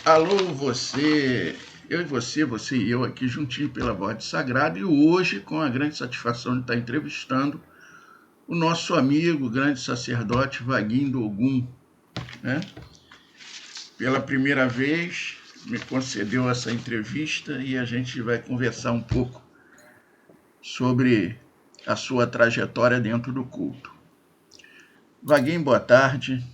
Alô, você, eu e você e eu aqui juntinho pela voz de sagrado, e hoje com a grande satisfação de estar entrevistando o nosso amigo, o grande sacerdote Vaguinho Ogum, né? Pela primeira vez me concedeu essa entrevista e a gente vai conversar um pouco sobre a sua trajetória dentro do culto. Vaguinho, boa tarde.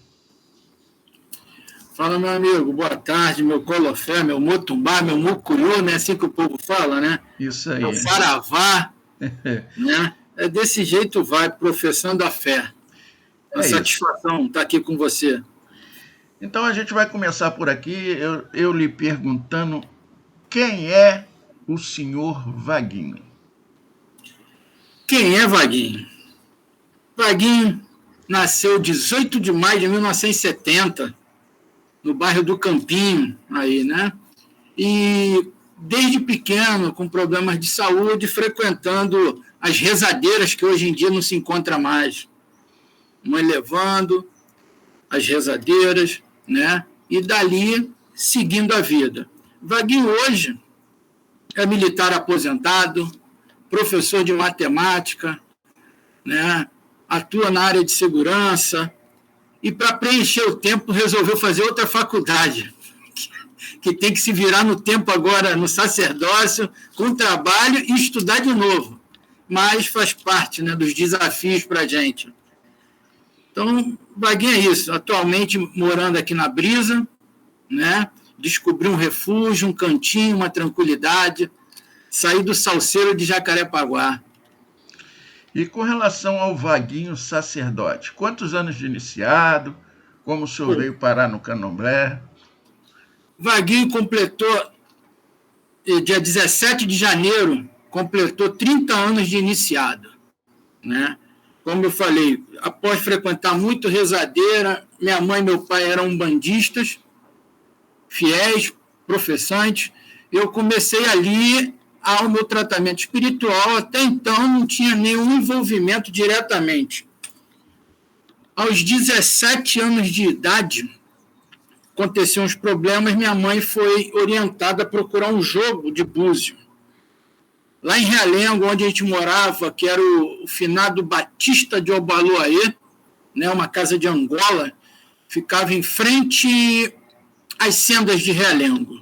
Fala, meu amigo, boa tarde, meu colofé, meu motumbá, meu mucuriô, né? Assim que o povo fala, né? Isso aí. Meu saravá, né? É desse jeito vai, professando a fé. Uma satisfação estar aqui com você. Então a gente vai começar por aqui, eu lhe perguntando quem é o senhor Vaguinho. Quem é Vaguinho? Vaguinho nasceu 18 de maio de 1970, no bairro do Campinho, aí, né? E desde pequeno, com problemas de saúde, frequentando as rezadeiras, que hoje em dia não se encontra mais. Mãe levando as rezadeiras, né? E dali seguindo a vida. Vaguinho hoje é militar aposentado, professor de matemática, né? Atua na área de segurança e, para preencher o tempo, resolveu fazer outra faculdade, que tem que se virar no tempo agora no sacerdócio, com trabalho e estudar de novo. Mas faz parte, né, dos desafios para a gente. Então, Vaguinho é isso. Atualmente morando aqui na Brisa, né? Descobri um refúgio, um cantinho, uma tranquilidade. Saí do salseiro de Jacarepaguá. E com relação ao Vaguinho sacerdote, quantos anos de iniciado? Como o senhor veio parar no Candomblé? Vaguinho completou, dia 17 de janeiro, completou 30 anos de iniciado, né? Como eu falei, após frequentar muito rezadeira, minha mãe e meu pai eram umbandistas, fiéis, professantes, eu comecei ali ao meu tratamento espiritual, até então não tinha nenhum envolvimento diretamente. Aos 17 anos de idade, aconteceram uns problemas, minha mãe foi orientada a procurar um jogo de búzio. Lá em Realengo, onde a gente morava, que era o finado Batista de Obaloaê, né, uma casa de Angola, ficava em frente às sendas de Realengo.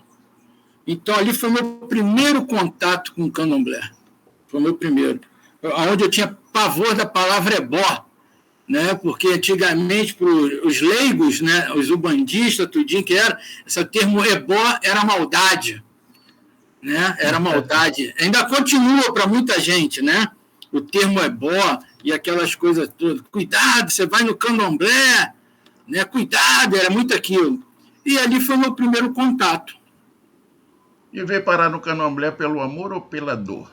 Então, ali foi o meu primeiro contato com o candomblé. Foi o meu primeiro. Onde eu tinha pavor da palavra ebó, né, porque antigamente, para os leigos, né, os ubandistas, tudinho que era, esse termo ebó era maldade. Né? Era maldade. Ainda continua para muita gente, né? O termo ebó e aquelas coisas todas. Cuidado, você vai no candomblé, né? Cuidado, era muito aquilo. E ali foi o meu primeiro contato. E veio parar no Candomblé pelo amor ou pela dor?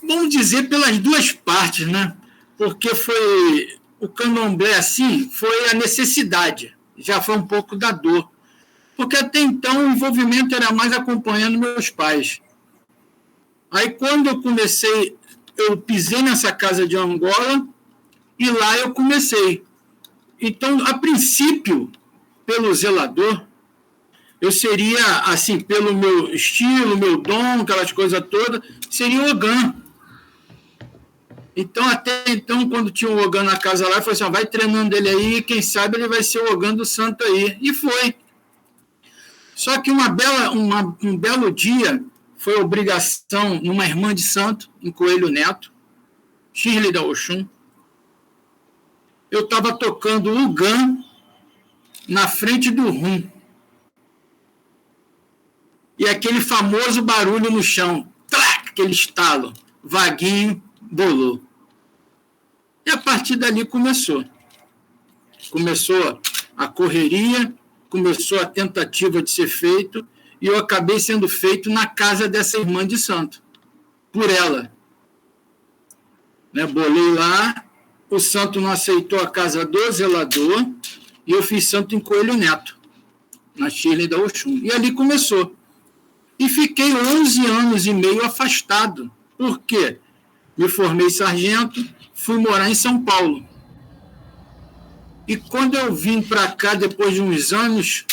Vamos dizer pelas duas partes, né? Porque foi o candomblé assim, foi a necessidade, já foi um pouco da dor. Porque até então o envolvimento era mais acompanhando meus pais. Aí quando eu comecei, eu pisei nessa casa de Angola e lá eu comecei. Então, a princípio, pelo zelador, eu seria, assim, pelo meu estilo, meu dom, aquelas coisas todas, seria Ogã. Então, até então, quando tinha um Ogã na casa lá, eu falei assim, vai treinando ele aí, quem sabe ele vai ser o Ogã do santo aí. E foi. Só que um belo dia foi obrigação numa irmã de santo, em Coelho Neto, Shirley da Oxum. Eu estava tocando o Ugã na frente do rum. E aquele famoso barulho no chão, trac, aquele estalo, Vaguinho bolou. E a partir dali começou. Começou a correria, começou a tentativa de ser feito, e eu acabei sendo feito na casa dessa irmã de santo, por ela. Né, bolei lá, o santo não aceitou a casa do zelador, e eu fiz santo em Coelho Neto, na Shirley da Oxum. E ali começou. E fiquei 11 anos e meio afastado. Por quê? Me formei sargento, fui morar em São Paulo. E quando eu vim para cá, depois de uns anos,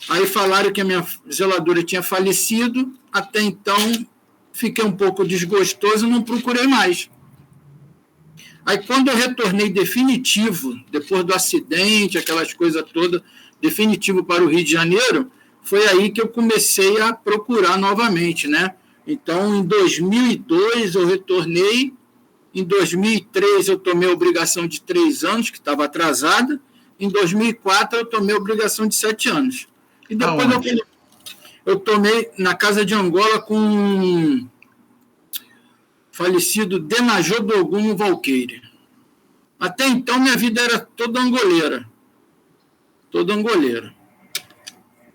aí falaram que a minha zeladora tinha falecido. Até então, fiquei um pouco desgostoso e não procurei mais. Aí, quando eu retornei definitivo, depois do acidente, aquelas coisas todas, definitivo para o Rio de Janeiro, foi aí que eu comecei a procurar novamente, né? Então, em 2002, eu retornei. Em 2003, eu tomei a obrigação de 3 anos, que estava atrasada. Em 2004, eu tomei a obrigação de 7 anos. E depois eu tomei na casa de Angola com o falecido Denajô Dogunho Valqueire. Até então, minha vida era toda angoleira. Toda angoleira.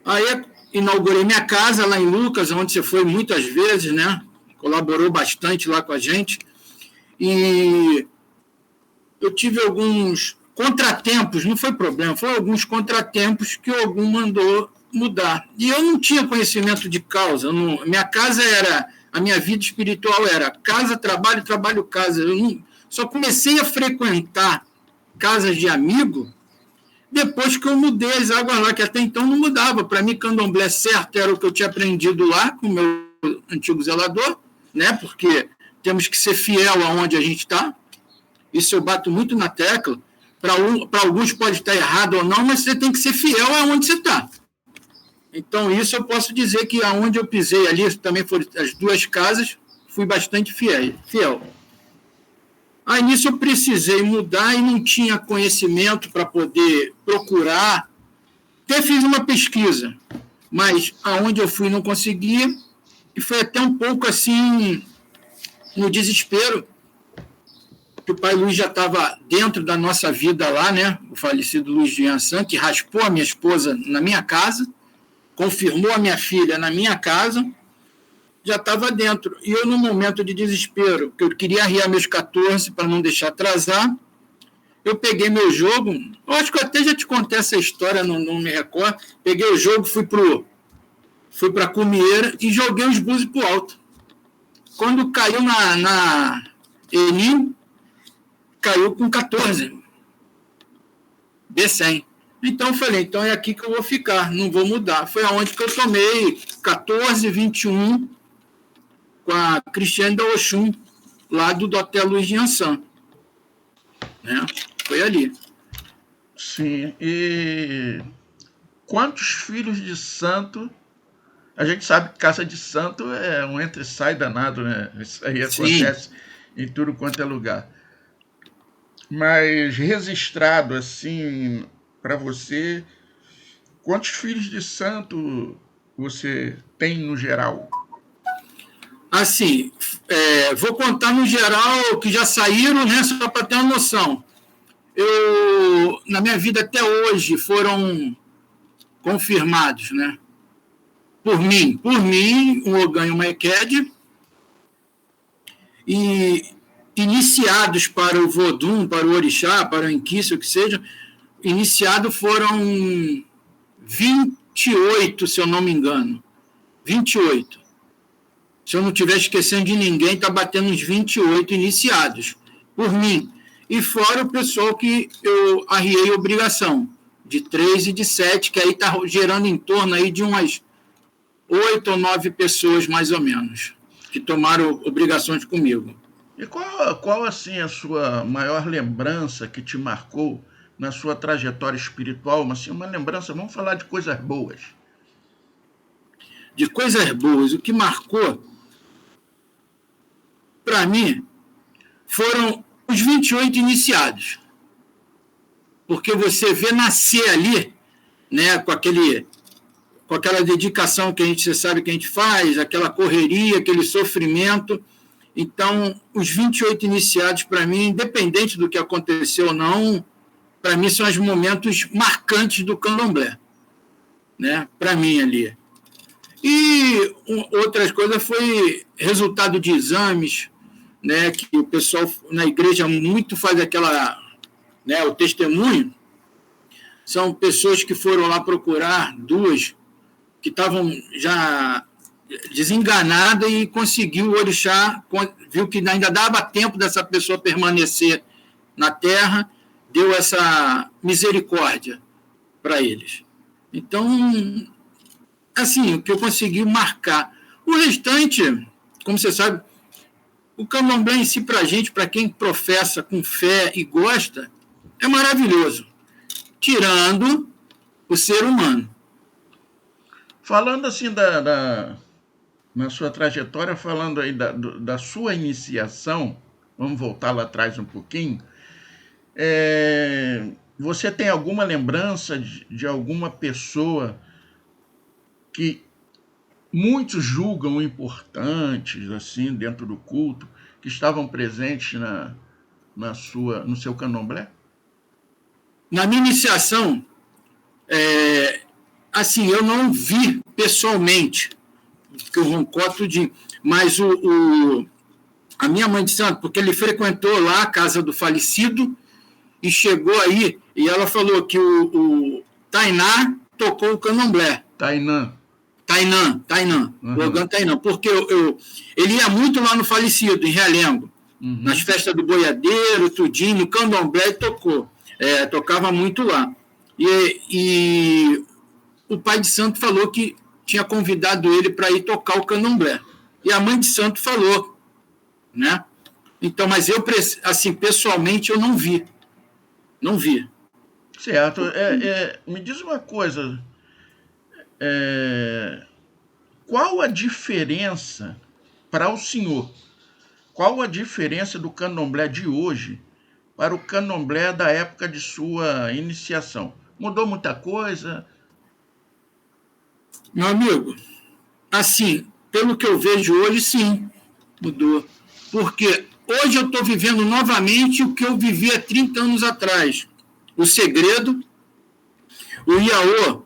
Aí, inaugurei minha casa lá em Lucas, onde você foi muitas vezes, né? Colaborou bastante lá com a gente. E eu tive alguns contratempos, não foi problema, foram alguns contratempos que algum mandou mudar. E eu não tinha conhecimento de causa. Minha casa era, a minha vida espiritual era casa, trabalho, trabalho, casa. Eu só comecei a frequentar casas de amigo depois que eu mudei as águas lá, que até então não mudava. Para mim, candomblé certo era o que eu tinha aprendido lá com o meu antigo zelador, né? Porque temos que ser fiel aonde a gente está. Isso eu bato muito na tecla. Para alguns pode estar errado ou não, mas você tem que ser fiel aonde você está. Então, isso eu posso dizer que aonde eu pisei ali, também foram as 2 casas, fui bastante fiel. Aí, nisso, eu precisei mudar e não tinha conhecimento para poder procurar. Até fiz uma pesquisa, mas aonde eu fui não conseguia, e foi até um pouco assim, no desespero, que o pai Luiz já estava dentro da nossa vida lá, né? O falecido Luiz de Ansan, que raspou a minha esposa na minha casa, confirmou a minha filha na minha casa, já estava dentro. E eu, num momento de desespero, que eu queria arriar meus 14 para não deixar atrasar, eu peguei meu jogo, eu acho que eu até já te contei essa história, não me recordo, peguei o jogo, fui para a cumieira e joguei os búzios para o alto. Quando caiu na Enim, caiu com 14, B100. Então eu falei, então é aqui que eu vou ficar, não vou mudar. Foi aonde que eu tomei 14, 21 com a Cristiane da Oxum, lá do Hotel Luiz de Ansan. Né? Foi ali. Sim, e quantos filhos de santo? A gente sabe que casa de santo é um entra e sai danado, né? Isso aí acontece em tudo quanto é lugar. Mas registrado assim para você, quantos filhos de santo você tem no geral? Assim, vou contar no geral que já saíram, né? Só para ter uma noção. Na minha vida até hoje foram confirmados, né? Por mim, um Ogan e uma Eked, e iniciados para o Vodum, para o Orixá, para o Enquice, o que seja, iniciados foram 28, se eu não me engano. 28. Se eu não estiver esquecendo de ninguém, está batendo uns 28 iniciados por mim. E fora o pessoal que eu arriei obrigação, de 3 e de 7, que aí está gerando em torno aí de umas 8 ou 9 pessoas, mais ou menos, que tomaram obrigações comigo. E qual assim, a sua maior lembrança que te marcou na sua trajetória espiritual? Assim, uma lembrança, vamos falar de coisas boas. De coisas boas, o que marcou, para mim, foram os 28 iniciados. Porque você vê nascer ali, né, com aquela dedicação que você sabe que a gente faz, aquela correria, aquele sofrimento. Então, os 28 iniciados, para mim, independente do que aconteceu ou não, para mim são os momentos marcantes do candomblé, né? Para mim ali. E outras coisas foi resultado de exames, né? Que o pessoal na igreja muito faz aquela, né? O testemunho. São pessoas que foram lá procurar, 2 que estavam já desenganada e conseguiu o orixá, viu que ainda dava tempo dessa pessoa permanecer na terra, deu essa misericórdia para eles. Então, assim, o que eu consegui marcar. O restante, como você sabe, o candomblé em si, para a gente, para quem professa com fé e gosta, é maravilhoso, tirando o ser humano. Falando assim na sua trajetória, falando aí da sua iniciação, vamos voltar lá atrás um pouquinho, você tem alguma lembrança de alguma pessoa que muitos julgam importantes, assim, dentro do culto, que estavam presentes no seu candomblé? Na minha iniciação, assim, eu não vi pessoalmente, porque o roncó tudinho, mas a minha mãe de santo, porque ele frequentou lá a casa do falecido e chegou aí, e ela falou que o Tainá tocou o candomblé. Tainã. Logan Tainã, porque ele ia muito lá no falecido, em Realengo, nas festas do boiadeiro, tudinho, no candomblé tocou, tocava muito lá. E o pai de santo falou que tinha convidado ele para ir tocar o candomblé. E a mãe de santo falou, né? Então, mas eu, assim, pessoalmente, eu não vi. Não vi. Certo. Me diz uma coisa. Qual a diferença para o senhor? Qual a diferença do candomblé de hoje para o candomblé da época de sua iniciação? Mudou muita coisa? Meu amigo, assim, pelo que eu vejo hoje, sim, mudou. Porque hoje eu estou vivendo novamente o que eu vivi há 30 anos atrás. O segredo, o Iaô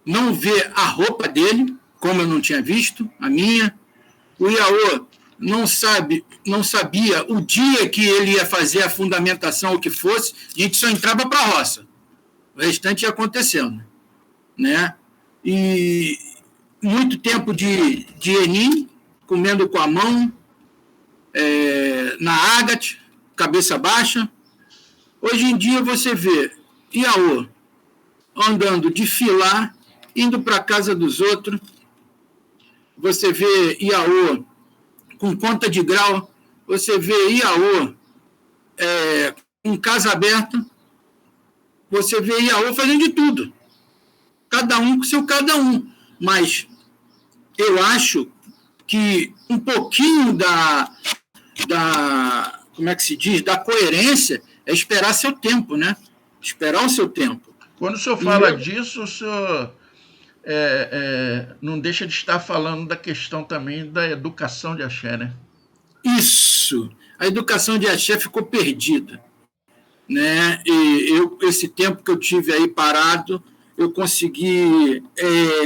não vê a roupa dele, como eu não tinha visto, a minha. O Iaô não sabia o dia que ele ia fazer a fundamentação, o que fosse, a gente só entrava para a roça. O restante ia acontecendo, né? E muito tempo de enim, comendo com a mão, na ágate, cabeça baixa. Hoje em dia você vê Iaô andando de filar, indo para a casa dos outros. Você vê Iaô com conta de grau. Você vê Iaô com casa aberta. Você vê Iaô fazendo de tudo. Cada um com seu cada um. Mas eu acho que um pouquinho como é que se diz, da coerência é esperar seu tempo, né? Esperar o seu tempo. Quando o senhor fala disso, o senhor não deixa de estar falando da questão também da educação de axé, né? Isso. A educação de axé ficou perdida, né? E esse tempo que eu tive aí parado, eu consegui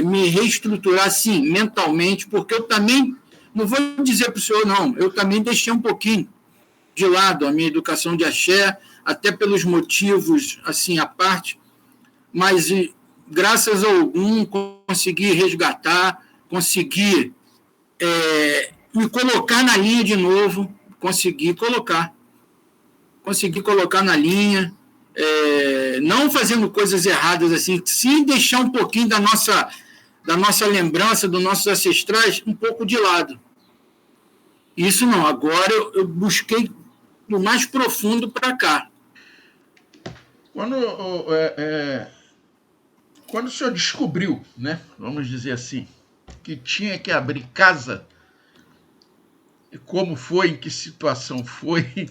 me reestruturar, assim, mentalmente, porque eu também, não vou dizer para o senhor, não, eu também deixei um pouquinho de lado a minha educação de axé, até pelos motivos, assim, à parte, mas graças a algum consegui resgatar, consegui me colocar na linha de novo, consegui colocar na linha, não fazendo coisas erradas assim, sim deixar um pouquinho da nossa lembrança, dos nossos ancestrais, um pouco de lado. Isso não, agora eu busquei do mais profundo para cá. Quando o senhor descobriu, né, vamos dizer assim, que tinha que abrir casa, como foi, em que situação foi?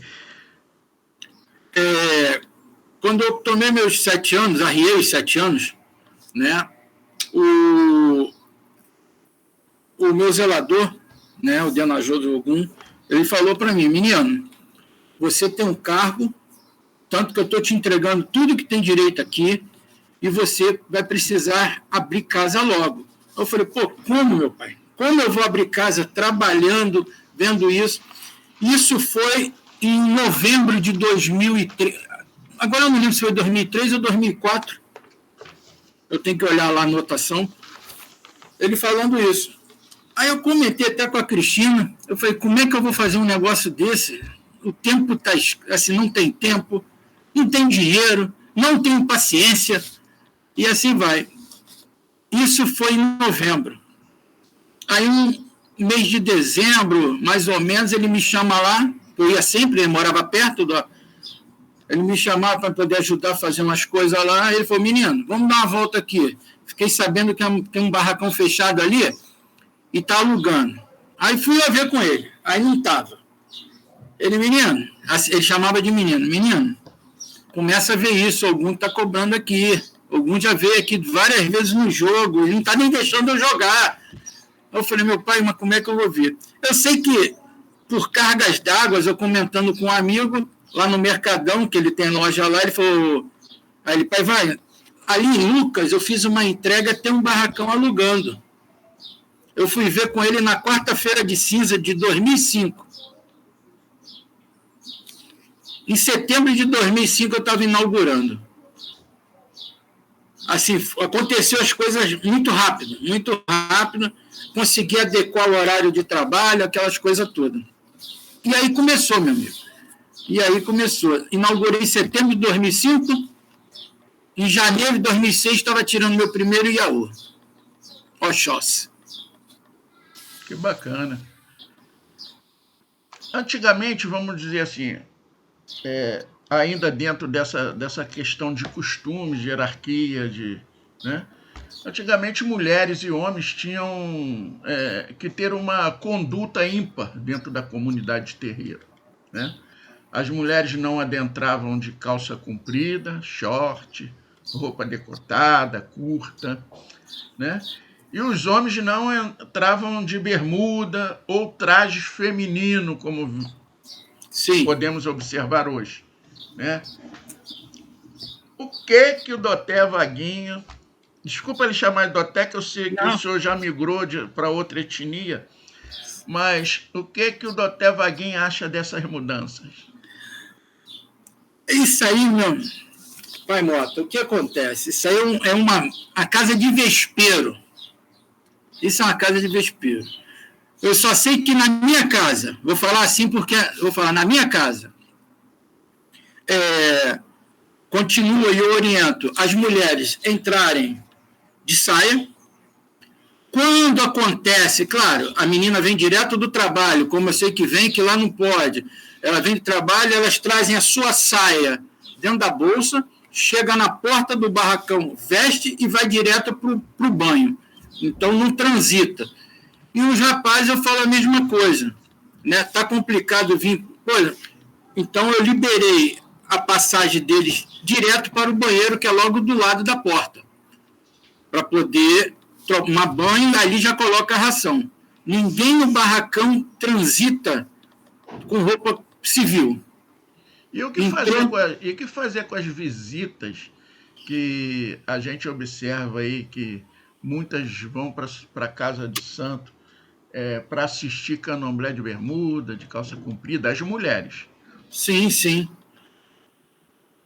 Quando eu tomei meus 7 anos, arriei os 7 anos, né, o meu zelador, né, o Denajô do Ogum, ele falou para mim: menino, você tem um cargo, tanto que eu estou te entregando tudo que tem direito aqui, e você vai precisar abrir casa logo. Eu falei: pô, como, meu pai? Como eu vou abrir casa trabalhando, vendo isso? Isso foi em novembro de 2003. Agora eu não lembro se foi 2003 ou 2004. Eu tenho que olhar lá a anotação. Ele falando isso. Aí eu comentei até com a Cristina. Eu falei: como é que eu vou fazer um negócio desse? O tempo está assim, não tem tempo. não tenho dinheiro, não tenho paciência, e assim vai. Isso foi em novembro. Aí, um mês de dezembro, mais ou menos, ele me chama lá, eu ia sempre, ele morava perto, ele me chamava para poder ajudar a fazer umas coisas lá, ele falou, menino, vamos dar uma volta aqui. Fiquei sabendo que tem um barracão fechado ali e está alugando. Aí fui a ver com ele, aí não estava. Ele, menino, ele chamava de menino, começa a ver isso, algum está cobrando aqui, algum já veio aqui várias vezes no jogo, ele não está nem deixando eu jogar. Eu falei, meu pai, mas como é que eu vou ver? Eu sei que, por cargas d'água, eu comentando com um amigo, lá no Mercadão, que ele tem loja lá, ele falou, aí ele, pai, vai, ali em Lucas, eu fiz uma entrega, tem um barracão alugando. Eu fui ver com ele na quarta-feira de cinza de 2005. Em setembro de 2005, eu estava inaugurando. Assim, aconteceu as coisas muito rápido, consegui adequar o horário de trabalho, aquelas coisas todas. E aí começou, meu amigo. Inaugurei em setembro de 2005, em janeiro de 2006, estava tirando meu primeiro Iaú. Oxóssi. Que bacana. Antigamente, vamos dizer assim, ainda dentro dessa questão de costumes, de hierarquia, né? Antigamente, mulheres e homens tinham que ter uma conduta ímpar dentro da comunidade de terreiro, né? As mulheres não adentravam de calça comprida, short, roupa decotada, curta, né? E os homens não entravam de bermuda ou trajes feminino, como Sim. Podemos observar hoje, né? O que o Doté Vaguinho... Desculpa ele chamar de Doté, que eu sei que o senhor já migrou para outra etnia, mas o que o Doté Vaguinho acha dessas mudanças? Isso aí, meu pai Mota, o que acontece? Isso aí a casa de vespeiro. Isso é uma casa de vespeiro. Eu só sei que na minha casa, vou falar assim porque, na minha casa, continua e eu oriento as mulheres entrarem de saia. Quando acontece, claro, a menina vem direto do trabalho, como eu sei que vem, que lá não pode. Ela vem do trabalho, elas trazem a sua saia dentro da bolsa, chega na porta do barracão, veste e vai direto para o banho. Então, não transita. E os rapazes, eu falo a mesma coisa. Né? Tá complicado vir... Então, eu liberei a passagem deles direto para o banheiro, que é logo do lado da porta, para poder tomar banho, e ali já coloca a ração. Ninguém no barracão transita com roupa civil. E o que fazer com as visitas que a gente observa aí, que muitas vão para a casa de santo para assistir candomblé de bermuda, de calça comprida, as mulheres? Sim, sim.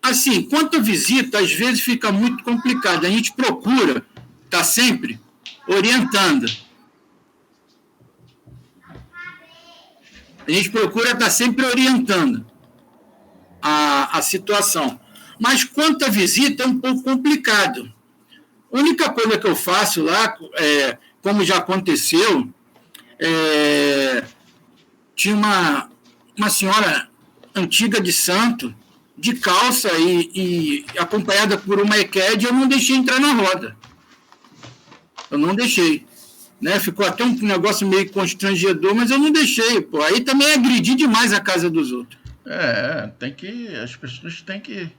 Assim, quanto a visita, às vezes fica muito complicado. A gente procura estar sempre orientando. A gente procura estar sempre orientando a situação. Mas quanto à visita, é um pouco complicado. A única coisa que eu faço lá, como já aconteceu, tinha uma senhora antiga de santo, de calça e acompanhada por uma equede, eu não deixei entrar na roda. Eu não deixei. Né? Ficou até um negócio meio constrangedor, mas eu não deixei. Pô. Aí também é agredir demais a casa dos outros. As pessoas têm que...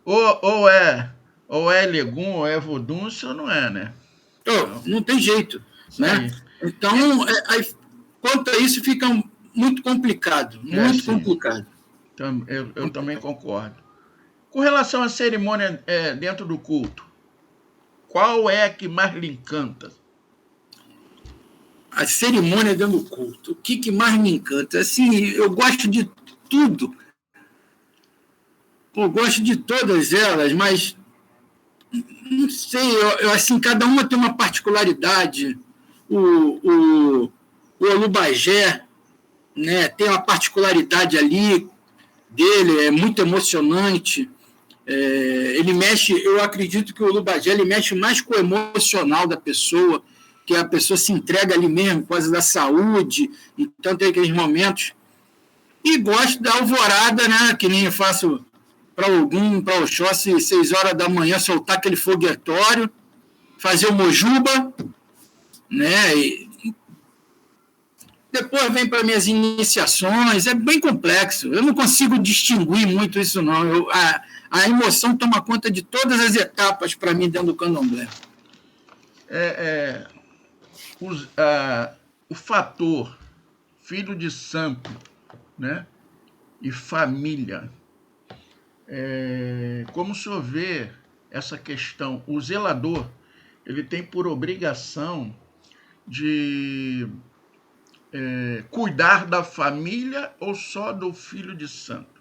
Ou é legum, ou é vodum, isso não é, né? Não tem jeito. Né? Então, quanto a isso, fica muito complicado. Muito complicado. Eu também concordo. Com relação à cerimônia dentro do culto, qual é a que mais lhe encanta? A cerimônia dentro do culto, o que mais me encanta? Assim, eu gosto de tudo. Eu gosto de todas elas, mas não sei, assim, cada uma tem uma particularidade. O Olubagé, né, tem uma particularidade ali dele, é muito emocionante. Eu acredito que o Lubagé ele mexe mais com o emocional da pessoa, que a pessoa se entrega ali mesmo, por causa da saúde, então tem aqueles momentos. E gosto da alvorada, né, que nem eu faço para Oxóssi, 6 horas da manhã, soltar aquele foguetório, fazer o mojuba, né, e depois vem para minhas iniciações, é bem complexo, eu não consigo distinguir muito isso não, a emoção toma conta de todas as etapas para mim dentro do candomblé. O fator filho de santo, né, e família, como o senhor vê essa questão? O zelador ele tem por obrigação de cuidar da família ou só do filho de santo?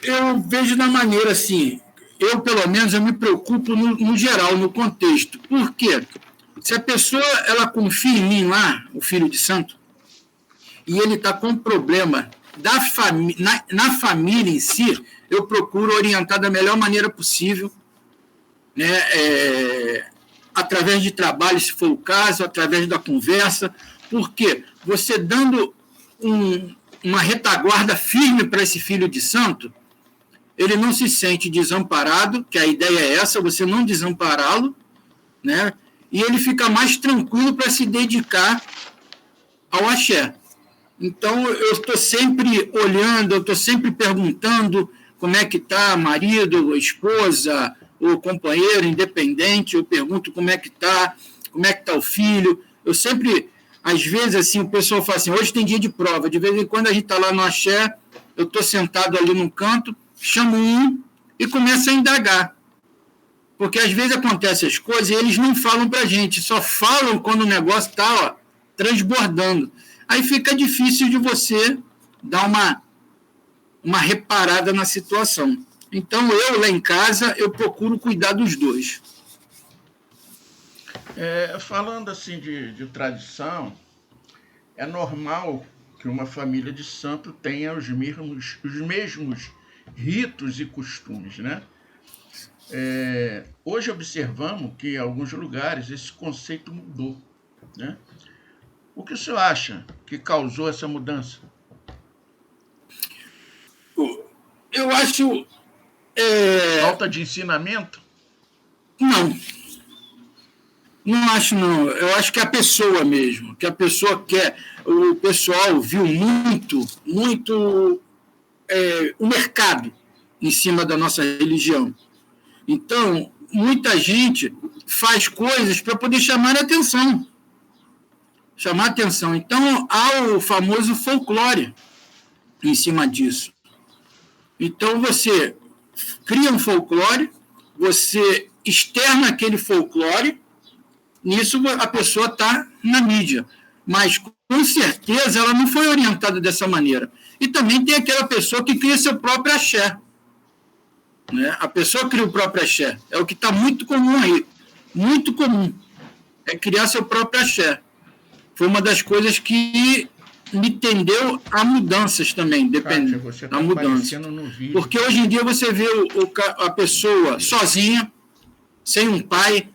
Eu vejo da maneira assim, eu pelo menos eu me preocupo no geral, no contexto. Por quê? Se a pessoa ela confia em mim lá, o filho de santo, e ele está com problema na família em si, eu procuro orientar da melhor maneira possível, né, através de trabalho, se for o caso, através da conversa, porque você dando uma retaguarda firme para esse filho de santo, ele não se sente desamparado, que a ideia é essa, você não desampará-lo, né, e ele fica mais tranquilo para se dedicar ao axé. Então, eu estou sempre olhando, eu estou sempre perguntando como é que está marido, esposa, o companheiro independente, eu pergunto como é que está o filho. Eu sempre, às vezes, assim, o pessoal fala assim, hoje tem dia de prova, de vez em quando a gente está lá no axé, eu estou sentado ali num canto, chamo um e começo a indagar. Porque às vezes acontecem as coisas e eles não falam para a gente, só falam quando o negócio está transbordando. Aí fica difícil de você dar uma reparada na situação. Então, eu, lá em casa, eu procuro cuidar dos dois. Falando assim de tradição, é normal que uma família de santo tenha os mesmos ritos e costumes, né? Hoje observamos que em alguns lugares esse conceito mudou, né? O que o senhor acha que causou essa mudança? Eu acho... Falta de ensinamento? Não. Não acho, não. Eu acho que é a pessoa mesmo, que a pessoa quer... O pessoal viu muito o mercado em cima da nossa religião. Então, muita gente faz coisas para poder chamar a atenção. Então, há o famoso folclore em cima disso. Então, você cria um folclore, você externa aquele folclore, nisso a pessoa está na mídia. Mas, com certeza, ela não foi orientada dessa maneira. E também tem aquela pessoa que cria seu próprio axé. Né? A pessoa cria o próprio axé. É o que está muito comum aí. Muito comum. É criar seu próprio axé. Foi uma das coisas que me tendeu a mudanças também, depende da mudança. Porque hoje em dia você vê a pessoa sozinha, sem um pai,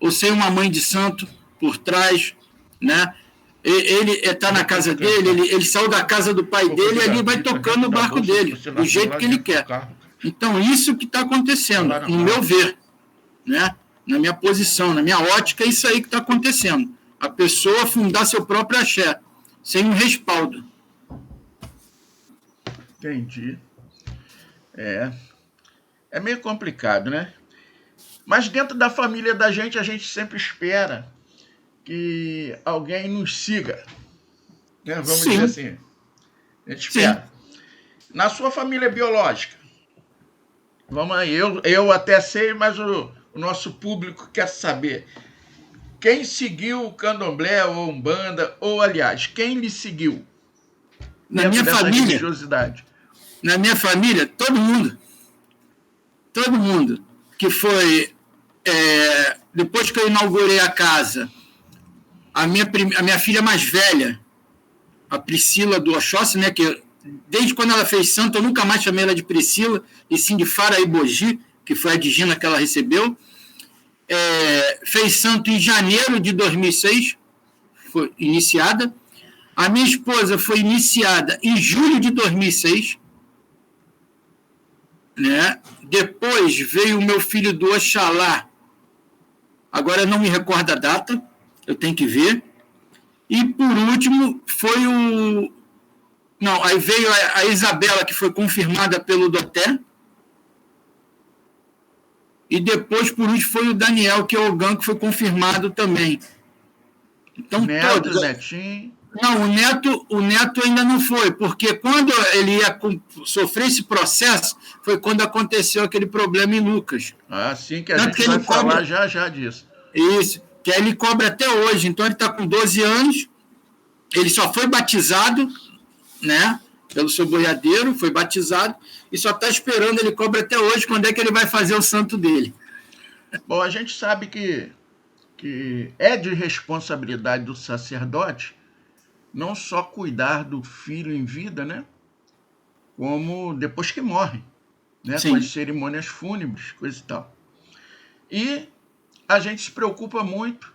ou sem uma mãe de santo por trás, né? Ele está na casa dele, ele saiu da casa do pai dele e ali vai tocando o barco dele, do jeito que ele quer. Então, isso que está acontecendo, no meu ver, né? Na minha posição, na minha ótica, é isso aí que está acontecendo. A pessoa fundar seu próprio axé, sem um respaldo. Entendi. É meio complicado, né? Mas dentro da família da gente, a gente sempre espera que alguém nos siga. Né? Vamos dizer assim. A gente espera. Sim. Na sua família biológica, vamos aí, eu até sei, mas o nosso público quer saber. Quem seguiu o candomblé ou umbanda, ou aliás, quem lhe seguiu? Na minha família, religiosidade? Na minha família, todo mundo. Todo mundo. Que foi, depois que eu inaugurei a casa, a minha filha mais velha, a Priscila do Oxóssi, né, que desde quando ela fez santo, eu nunca mais chamei ela de Priscila, e sim de Faraibogi, que foi a digina que ela recebeu. Fez santo em janeiro de 2006, foi iniciada. A minha esposa foi iniciada em julho de 2006. Né? Depois veio o meu filho do Oxalá, agora não me recordo a data, eu tenho que ver. E, por último, foi o... Não, aí veio a Isabela, que foi confirmada pelo Doté. E depois, por último, foi o Daniel, que é o Ogan, que foi confirmado também. Então, Neto, todos... Netinho... Não, o Neto ainda não foi, porque quando ele ia sofrer esse processo, foi quando aconteceu aquele problema em Lucas. Ah, sim, que a gente vai falar já disso. Isso, que aí ele cobra até hoje. Então, ele está com 12 anos, ele só foi batizado, né, pelo seu boiadeiro, foi batizado, e só está esperando, ele cobra até hoje, quando é que ele vai fazer o santo dele. Bom, a gente sabe que é de responsabilidade do sacerdote não só cuidar do filho em vida, né, como depois que morre, né, com as cerimônias fúnebres, coisa e tal. E a gente se preocupa muito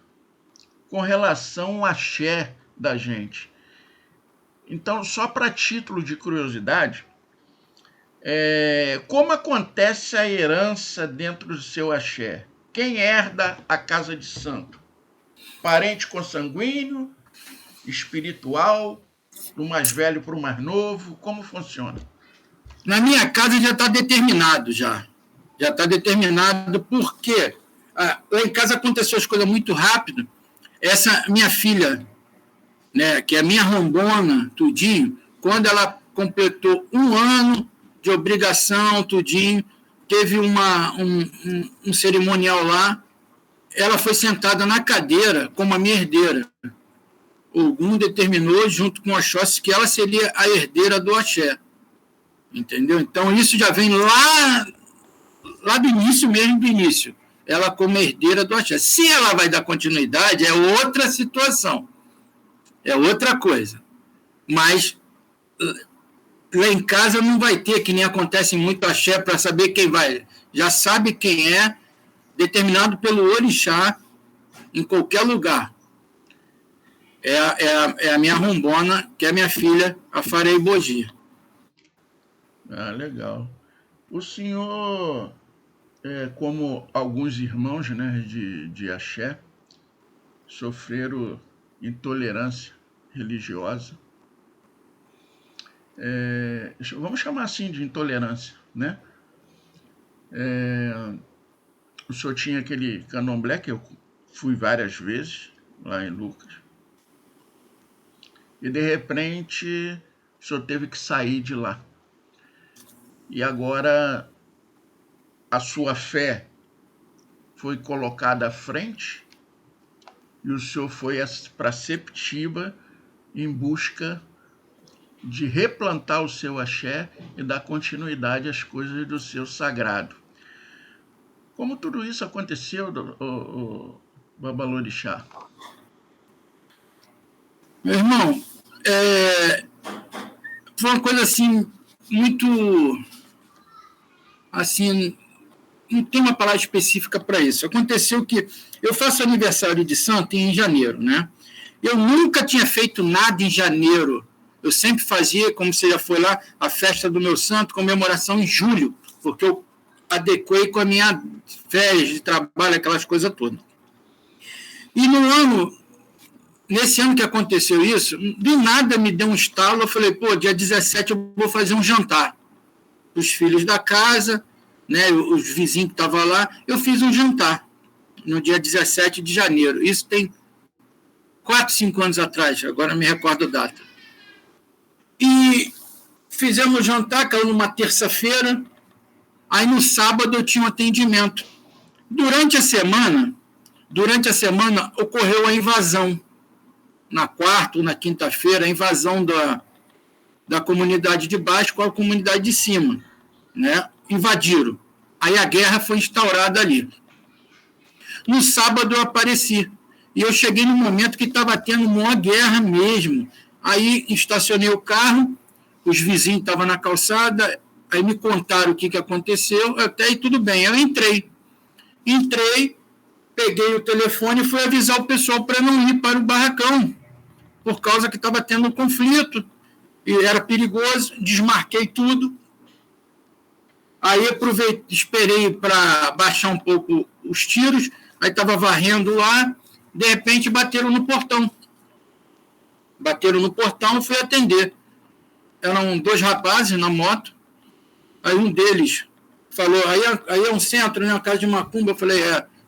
com relação ao axé da gente. Então, só para título de curiosidade, como acontece a herança dentro do seu axé? Quem herda a casa de santo? Parente consanguíneo? Espiritual? Do mais velho para o mais novo? Como funciona? Na minha casa já está determinado, já está determinado, porque lá em casa aconteceu as coisas muito rápido. Essa minha filha, né, que é a minha rombona, tudinho, quando ela completou 1 ano de obrigação, tudinho, teve um cerimonial lá, ela foi sentada na cadeira como a minha herdeira. Ogum determinou, junto com Oxóssi, que ela seria a herdeira do axé. Entendeu? Então, isso já vem lá do início mesmo, do início. Ela como herdeira do axé. Se ela vai dar continuidade, é outra situação. É outra coisa. Mas lá em casa não vai ter, que nem acontece muito axé, para saber quem vai. Já sabe quem é, determinado pelo orixá, em qualquer lugar. É a minha rombona, que é a minha filha, a Faraibogi. Ah, legal. O senhor, como alguns irmãos, né, de axé, sofreram intolerância religiosa. Vamos chamar assim de intolerância, né? O senhor tinha aquele candomblé, que eu fui várias vezes, lá em Lucas. E, de repente, o senhor teve que sair de lá. E agora a sua fé foi colocada à frente e o senhor foi para Septiba em busca de replantar o seu axé e dar continuidade às coisas do seu sagrado. Como tudo isso aconteceu, Babalorixá? Meu irmão, foi uma coisa assim, muito, assim, não tem uma palavra específica para isso. Aconteceu que eu faço aniversário de santo em janeiro, né? Eu nunca tinha feito nada em janeiro. Eu sempre fazia, como você já foi lá, a festa do meu santo, comemoração em julho, porque eu adequei com a minha férias de trabalho, aquelas coisas todas. E nesse ano que aconteceu isso, do nada me deu um estalo, eu falei, dia 17 eu vou fazer um jantar. Os filhos da casa, né, os vizinhos que estavam lá, eu fiz um jantar no dia 17 de janeiro. Isso tem 4, 5 anos atrás, agora me recordo a data. E fizemos o jantar, caiu numa terça-feira, aí no sábado eu tinha um atendimento. Durante a semana ocorreu a invasão. Na quarta ou na quinta-feira, a invasão da comunidade de baixo com a comunidade de cima, né? Invadiram. Aí a guerra foi instaurada ali. No sábado eu apareci. E eu cheguei no momento que estava tendo uma guerra mesmo. Aí estacionei o carro, os vizinhos estavam na calçada, aí me contaram o que aconteceu, até aí tudo bem, eu entrei, peguei o telefone e fui avisar o pessoal para não ir para o barracão, por causa que estava tendo um conflito, e era perigoso, desmarquei tudo. Aí aproveitei, esperei para baixar um pouco os tiros, aí estava varrendo lá, de repente bateram no portão. Fui atender. Eram 2 rapazes na moto, aí um deles falou, aí é um centro, né, uma casa de macumba. Eu falei,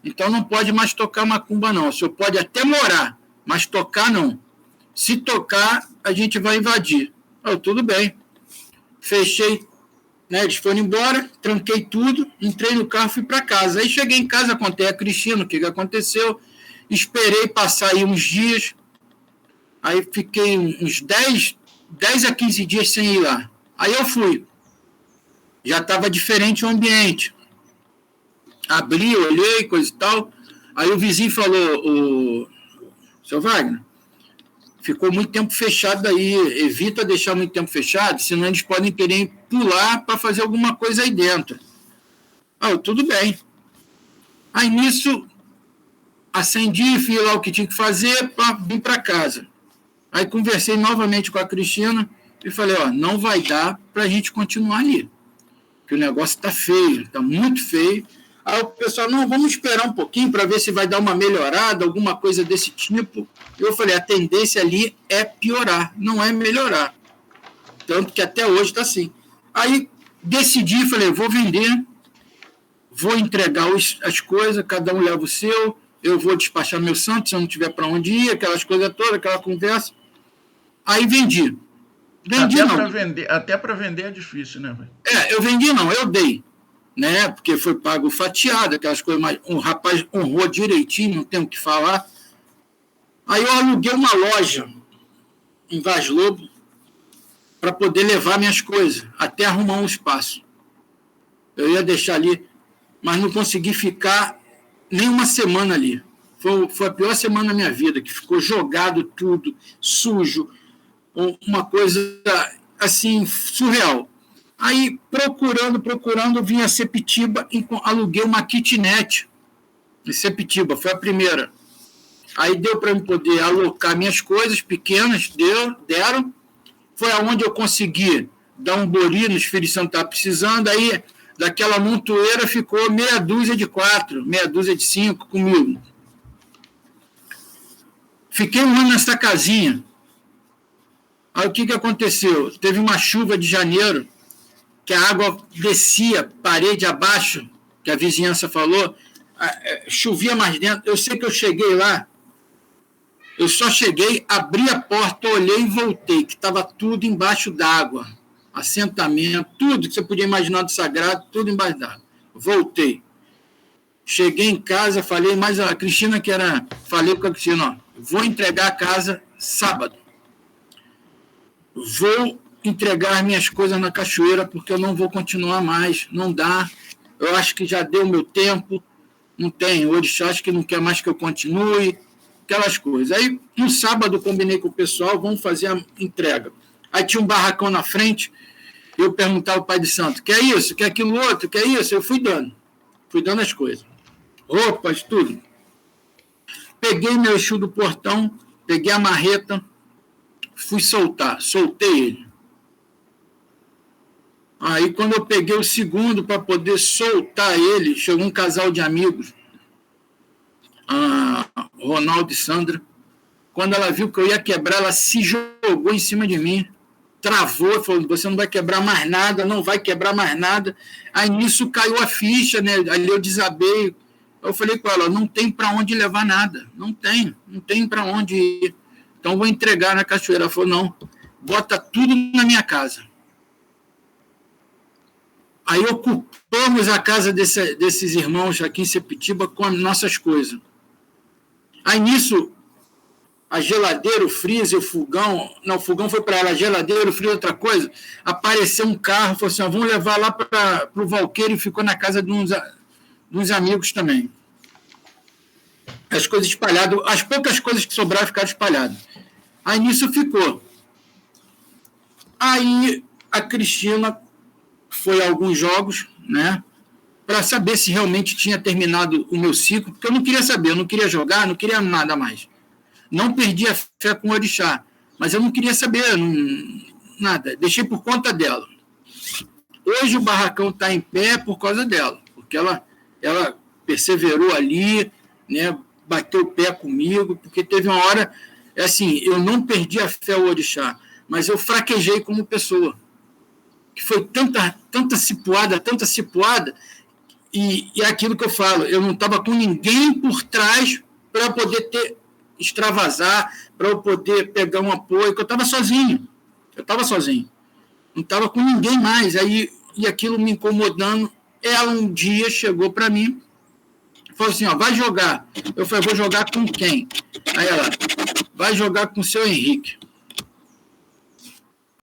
então não pode mais tocar macumba não, o senhor pode até morar, mas tocar não. Se tocar, a gente vai invadir. Tudo bem. Fechei, né, eles foram embora, tranquei tudo, entrei no carro, fui para casa. Aí cheguei em casa, contei a Cristina o que aconteceu, esperei passar aí uns dias, aí fiquei uns 10 a 15 dias sem ir lá. Aí eu fui. Já estava diferente o ambiente. Abri, olhei, coisa e tal. Aí o vizinho falou, seu Wagner, ficou muito tempo fechado aí, evita deixar muito tempo fechado, senão eles podem querer pular para fazer alguma coisa aí dentro. Tudo bem. Aí nisso, acendi, fiz lá o que tinha que fazer para vir para casa. Aí conversei novamente com a Cristina e falei, não vai dar para a gente continuar ali, que o negócio está feio, está muito feio. Aí o pessoal, não, vamos esperar um pouquinho para ver se vai dar uma melhorada, alguma coisa desse tipo. Eu falei, a tendência ali é piorar, não é melhorar. Tanto que até hoje está assim. Aí decidi, falei, vou vender, vou entregar as coisas, cada um leva o seu, eu vou despachar meu santo, se eu não tiver para onde ir, aquelas coisas todas, aquela conversa. Aí vendi. Até para vender é difícil, né? Eu vendi não, eu dei. Né, porque foi pago fatiado, aquelas coisas mais. Um rapaz honrou direitinho, não tenho o que falar. Aí eu aluguei uma loja em Vaz Lobo para poder levar minhas coisas, até arrumar um espaço. Eu ia deixar ali, mas não consegui ficar nem uma semana ali. Foi a pior semana da minha vida, que ficou jogado tudo, sujo, uma coisa assim, surreal. Aí, procurando, vim a Sepitiba e aluguei uma kitnet em Sepitiba, foi a primeira. Aí deu para eu poder alocar minhas coisas pequenas, deram. Foi aonde eu consegui dar um bori nos filhos que estavam precisando. Aí, daquela montoeira, ficou meia dúzia de 4, meia dúzia de 5 comigo. Fiquei um ano nessa casinha. Aí, o que aconteceu? Teve uma chuva de janeiro, que a água descia parede abaixo, que a vizinhança falou, chovia mais dentro. Eu sei que eu cheguei lá, eu só cheguei, abri a porta, olhei e voltei, que estava tudo embaixo d'água, assentamento, tudo que você podia imaginar do sagrado, tudo embaixo d'água. Voltei. Cheguei em casa, falei, mas a Cristina falei com a Cristina, vou entregar a casa sábado. Vou entregar minhas coisas na cachoeira, porque eu não vou continuar mais, não dá, eu acho que já deu meu tempo, não tem, o orixá acho que não quer mais que eu continue, aquelas coisas. Aí, no sábado, combinei com o pessoal, vamos fazer a entrega. Aí tinha um barracão na frente, eu perguntava ao pai de santo, quer isso, quer aquilo outro, quer isso? Eu fui dando as coisas, roupas, tudo. Peguei meu Exu do portão, peguei a marreta, fui soltei ele. Aí, quando eu peguei o segundo para poder soltar ele, chegou um casal de amigos, a Ronaldo e Sandra. Quando ela viu que eu ia quebrar, ela se jogou em cima de mim, travou, falou, você não vai quebrar mais nada, não vai quebrar mais nada. Aí, nisso, caiu a ficha, né? Ali eu desabei. Eu falei com ela, não tem para onde levar nada, não tem para onde ir. Então, vou entregar na cachoeira. Ela falou, não, bota tudo na minha casa. Aí ocupamos a casa desses irmãos aqui em Sepitiba com as nossas coisas. Aí nisso, a geladeira, o freezer, o fogão, não, o fogão foi para ela, a geladeira, o freezer, outra coisa, apareceu um carro, falou assim, vamos levar lá para o Valqueiro, e ficou na casa de uns amigos também. As coisas espalhadas, as poucas coisas que sobraram ficaram espalhadas. Aí nisso ficou. Aí a Cristina foi a alguns jogos, né, para saber se realmente tinha terminado o meu ciclo, porque eu não queria saber, eu não queria jogar, não queria nada mais. Não perdi a fé com o orixá, mas eu não queria saber nada, deixei por conta dela. Hoje o barracão está em pé por causa dela, porque ela perseverou ali, né, bateu o pé comigo, porque teve uma hora, assim, eu não perdi a fé ao orixá, mas eu fraquejei como pessoa, que foi tanta cipuada, e é aquilo que eu falo, eu não estava com ninguém por trás para poder extravasar, para eu poder pegar um apoio, que eu estava sozinho, não estava com ninguém mais, aí, e aquilo me incomodando. Ela um dia chegou para mim, falou assim, vai jogar. Eu falei, vou jogar com quem? Aí ela, vai jogar com o seu Henrique.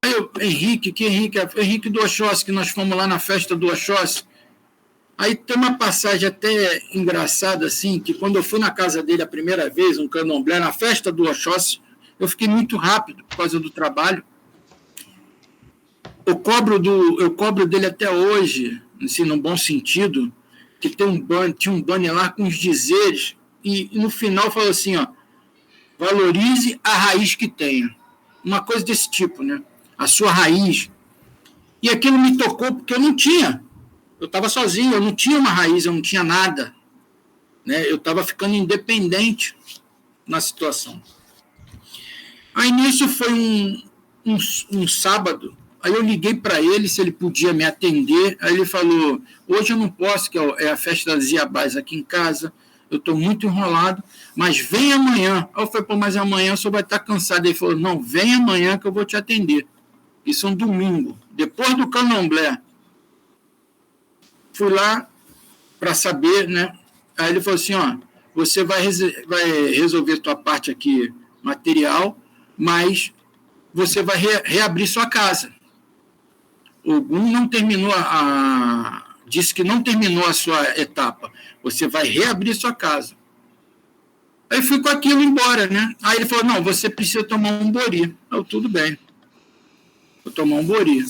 Aí eu, Henrique? Que Henrique? Henrique do Oxóssi, que nós fomos lá na festa do Oxóssi. Aí tem uma passagem até engraçada, assim, que quando eu fui na casa dele a primeira vez, um candomblé, na festa do Oxóssi, eu fiquei muito rápido por causa do trabalho. Eu cobro dele até hoje, assim, num bom sentido, que tinha um banner lá com os dizeres, e no final falou assim, valorize a raiz que tenha. Uma coisa desse tipo, né? A sua raiz. E aquilo me tocou porque eu não tinha. Eu estava sozinho, eu não tinha uma raiz, eu não tinha nada. Né? Eu estava ficando independente na situação. Aí nisso foi um sábado. Aí eu liguei para ele se ele podia me atender. Aí ele falou, hoje eu não posso, que é a festa das Iabás aqui em casa, eu estou muito enrolado, mas vem amanhã. Aí eu falei, mas amanhã o senhor vai estar cansado. Ele falou, não, vem amanhã que eu vou te atender. Isso é um domingo, depois do candomblé. Fui lá para saber, né? Aí ele falou assim, você vai resolver tua parte aqui material, mas você vai reabrir sua casa. Ogum não terminou disse que não terminou a sua etapa. Você vai reabrir sua casa. Aí fui com aquilo embora, né? Aí ele falou, não, você precisa tomar um bori. Eu, tudo bem. Vou tomar um bori.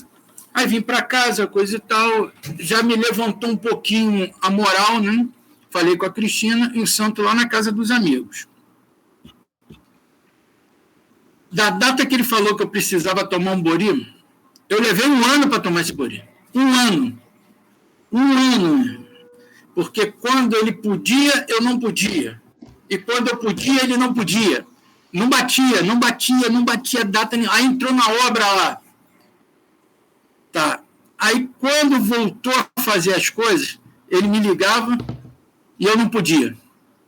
Aí vim para casa, coisa e tal. Já me levantou um pouquinho a moral, né? Falei com a Cristina e o santo lá na casa dos amigos. Da data que ele falou que eu precisava tomar um bori, eu levei 1 ano para tomar esse bori. 1 ano. 1 ano. Porque quando ele podia, eu não podia. E quando eu podia, ele não podia. Não batia data nenhuma. Aí entrou na obra lá. Tá. Aí quando voltou a fazer as coisas, ele me ligava e eu não podia.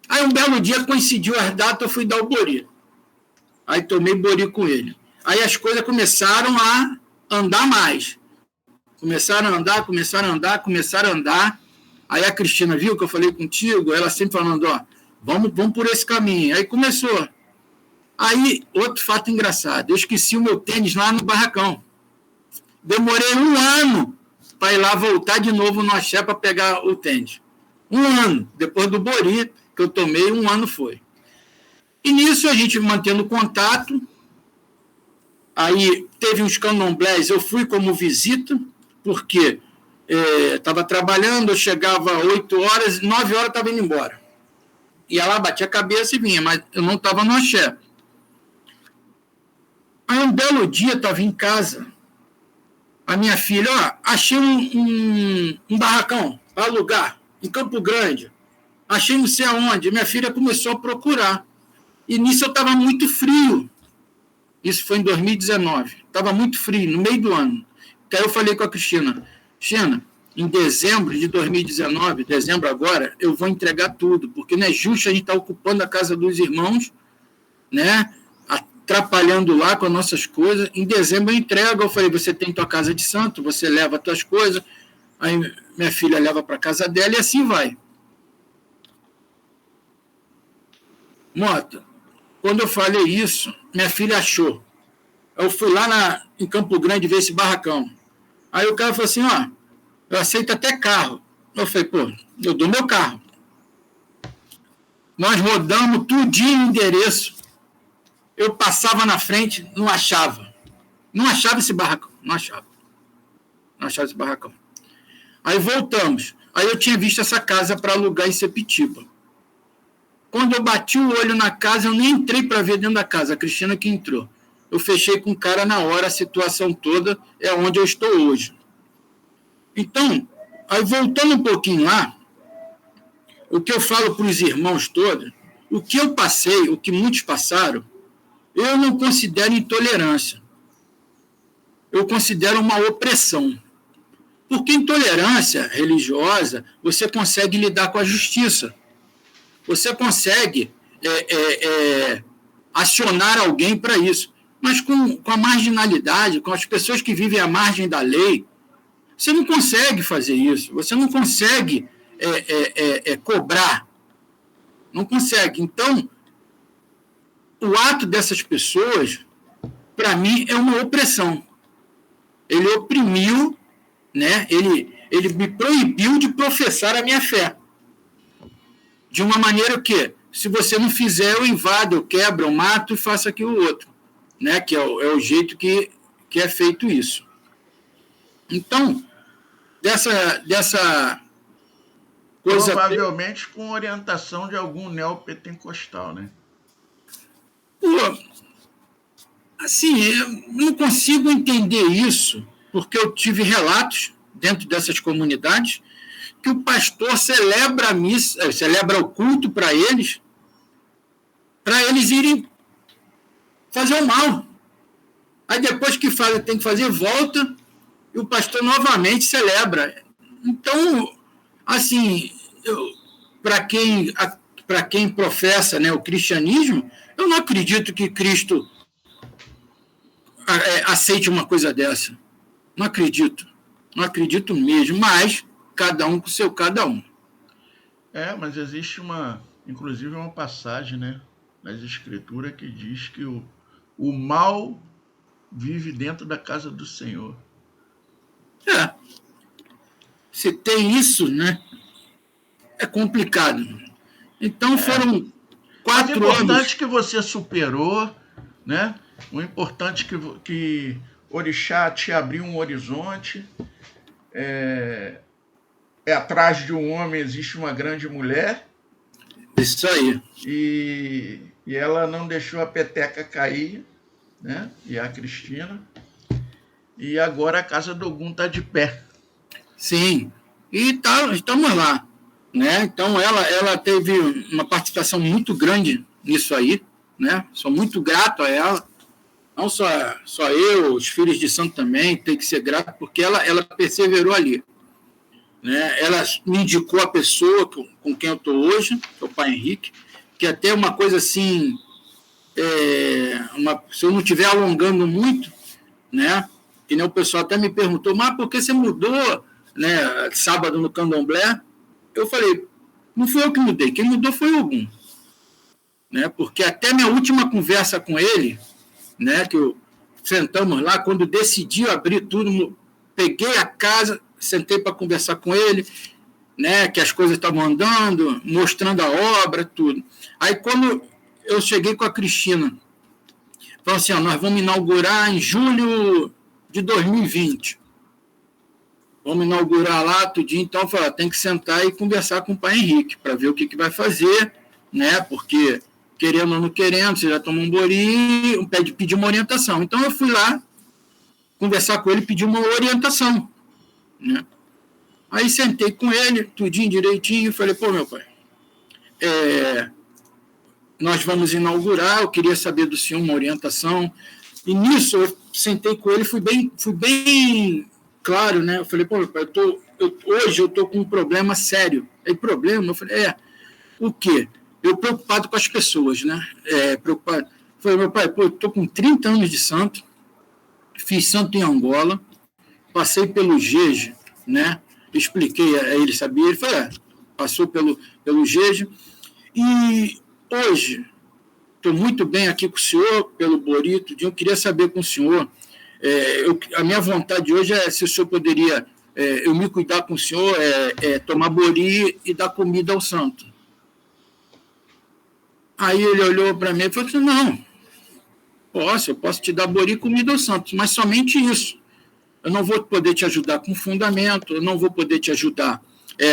Aí um belo dia coincidiu as datas, eu fui dar o bori. Aí tomei bori com ele. Aí as coisas começaram a andar mais. Começaram a andar. Aí a Cristina viu que eu falei contigo, ela sempre falando, vamos por esse caminho. Aí começou. Aí, outro fato engraçado, eu esqueci o meu tênis lá no barracão. Demorei 1 ano para ir lá voltar de novo no axé para pegar o tênis. 1 ano. Depois do bori que eu tomei, 1 ano foi. E nisso a gente mantendo contato. Aí teve uns candomblés, eu fui como visita, porque estava trabalhando, eu chegava 8 horas, 9 horas estava indo embora. Ia lá, batia a cabeça e vinha, mas eu não estava no axé. Aí um belo dia estava em casa, a minha filha, achei um barracão para alugar, em Campo Grande. Achei não sei aonde. Minha filha começou a procurar. E nisso eu estava muito frio. Isso foi em 2019. Estava muito frio, no meio do ano. Então eu falei com a Cristina, em dezembro de 2019, dezembro agora, eu vou entregar tudo, porque não é justo a gente estar ocupando a casa dos irmãos, né? Atrapalhando lá com as nossas coisas. Em dezembro eu entrego. Eu falei, você tem tua casa de santo, você leva as tuas coisas, aí minha filha leva para casa dela e assim vai. Mota, quando eu falei isso, minha filha achou. Eu fui lá em Campo Grande ver esse barracão. Aí o cara falou assim, eu aceito até carro. Eu falei, eu dou meu carro. Nós rodamos tudinho o endereço. Eu passava na frente, não achava. Não achava esse barracão, não achava esse barracão. Aí voltamos. Aí eu tinha visto essa casa para alugar em Sepitiba. Quando eu bati o olho na casa, eu nem entrei para ver dentro da casa, a Cristina que entrou. Eu fechei com o cara na hora, a situação toda é onde eu estou hoje. Então, aí voltando um pouquinho lá, o que eu falo para os irmãos todos, o que eu passei, o que muitos passaram, eu não considero intolerância. Eu considero uma opressão. Porque intolerância religiosa, você consegue lidar com a justiça. Você consegue acionar alguém para isso. Mas com a marginalidade, com as pessoas que vivem à margem da lei, você não consegue fazer isso. Você não consegue cobrar. Não consegue. Então, o ato dessas pessoas, para mim, é uma opressão. Ele oprimiu, né? Ele me proibiu de professar a minha fé. De uma maneira que, se você não fizer, eu invado, eu quebro, eu mato e faço aquilo outro. Né? Que é o jeito que é feito isso. Então, dessa coisa... Provavelmente com orientação de algum neopentecostal, né? Pô, assim, eu não consigo entender isso, porque eu tive relatos dentro dessas comunidades que o pastor celebra a missa, celebra o culto para eles irem fazer o mal. Aí depois que fala tem que fazer, volta, e o pastor novamente celebra. Então, assim, para quem professa, né, o cristianismo, eu não acredito que Cristo aceite uma coisa dessa. Não acredito mesmo, mas cada um com o seu cada um. Mas existe inclusive uma passagem, né, nas escrituras que diz que o mal vive dentro da casa do Senhor. Se tem isso, né, é complicado. Então foram 4 anos. O importante que você superou, né? O importante que Orixá te abriu um horizonte. Atrás de um homem existe uma grande mulher. Isso aí. E ela não deixou a peteca cair, né? E a Cristina. E agora a casa do Ogum está de pé. Sim. E estamos lá. Né? Então, ela teve uma participação muito grande nisso aí. Né? Sou muito grato a ela. Não só eu, os filhos de santo também, tem que ser grato, porque ela perseverou ali. Né? Ela me indicou a pessoa com quem eu estou hoje, que é o pai Henrique, que até uma coisa assim, se eu não estiver alongando muito, né? Que nem o pessoal até me perguntou, mas por que você mudou, né, sábado no Candomblé? Eu falei, não fui eu que mudei, quem mudou foi o Ogum. Né? Porque até minha última conversa com ele, né, que sentamos lá, quando decidi abrir tudo, peguei a casa, sentei para conversar com ele, né, que as coisas estavam andando, mostrando a obra, tudo. Aí, quando eu cheguei com a Cristina, falou assim, nós vamos inaugurar em julho de 2020. Vamos inaugurar lá, tudinho. Então, eu falei, tem que sentar e conversar com o pai Henrique, para ver o que vai fazer, né, porque, querendo ou não querendo, você já tomou um bori, pedir uma orientação. Então, eu fui lá conversar com ele e pedir uma orientação. Né? Aí sentei com ele, tudinho direitinho, e falei, pô, meu pai, nós vamos inaugurar, eu queria saber do senhor uma orientação. E nisso, eu sentei com ele, fui bem claro, né? Eu falei, pô, meu pai, hoje eu estou com um problema sério. Aí, problema? Eu falei, o quê? Eu preocupado com as pessoas, né? Preocupado. Eu falei, meu pai, pô, eu estou com 30 anos de santo, fiz santo em Angola, passei pelo Jeje, né? Expliquei a ele, sabia? Ele falou, passou pelo Jeje. E hoje, estou muito bem aqui com o senhor, pelo Borito. Eu queria saber com o senhor, a minha vontade hoje é se o senhor poderia, eu me cuidar com o senhor, tomar bori e dar comida ao santo. Aí ele olhou para mim e falou assim, não, eu posso te dar bori, comida ou santos, mas somente isso. Eu não vou poder te ajudar com fundamento, eu não vou poder te ajudar.